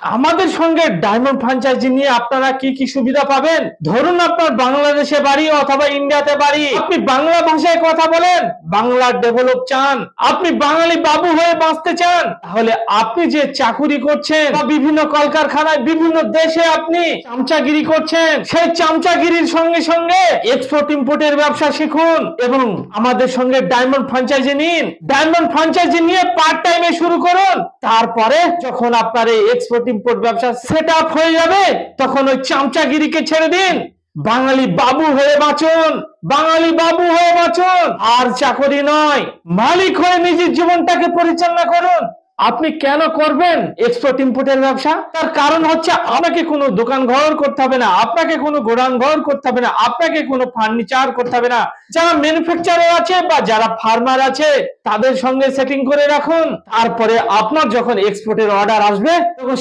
আমাদের সঙ্গে diamond franchise নিয়ে আপনারা কি কি সুবিধা পাবেন। ধরুন আপনার বাংলাদেশে বাড়ি অথবা ইন্ডিয়াতে বাড়ি, আপনি বাংলা ভাষায় কথা বলেন, বাংলা ডেভেলপ চান, আপনি বাঙালি বাবু হয়ে বাঁচতে চান, তাহলে আপনি যে চাকুরি করছেন বা বিভিন্ন কলকারখানায় বিভিন্ন দেশে আপনি চামচাগিরি করছেন, সেই চামচাগিরির সঙ্গে সঙ্গে এক্সপোর্ট ইম্পোর্টের ব্যবসা শিখুন এবং আমাদের সঙ্গে ডায়মন্ড ফ্র্যাঞ্চাইজি নিন। ডায়মন্ড ফ্র্যাঞ্চাইজি নিয়ে পার্ট টাইমে শুরু করুন। তারপরে যখন আপনার এই এক্সপোর্ট ইম্পোর্ট ব্যবসা সেট আপ হয়ে যাবে, তখন ওই চামচাগিরিকে ছেড়ে দিন, বাঙালি বাবু হয়ে বাঁচুন, বাঙালি বাবু হয়ে বাঁচুন। আর চাকরি নয়, মালিক হয়ে নিজের জীবনটাকে পরিচালনা করুন। আপনি কেন করবেন এক্সপোর্ট ইম্পোর্টের ব্যবসা? তার কারণ হচ্ছে আপনাকে কোনো দোকান ঘর করতে হবে না, আপনাকে কোনো গোডাউন ঘর করতে হবে না, আপনাকে কোনো ফার্নিচার করতে হবে না। যারা ম্যানুফ্যাকচারার আছে বা যারা ফার্মার আছে তাদের সঙ্গে সেটিং করে রাখুন। তারপরে আপনার যখন এক্সপোর্টের অর্ডার আসবে তখন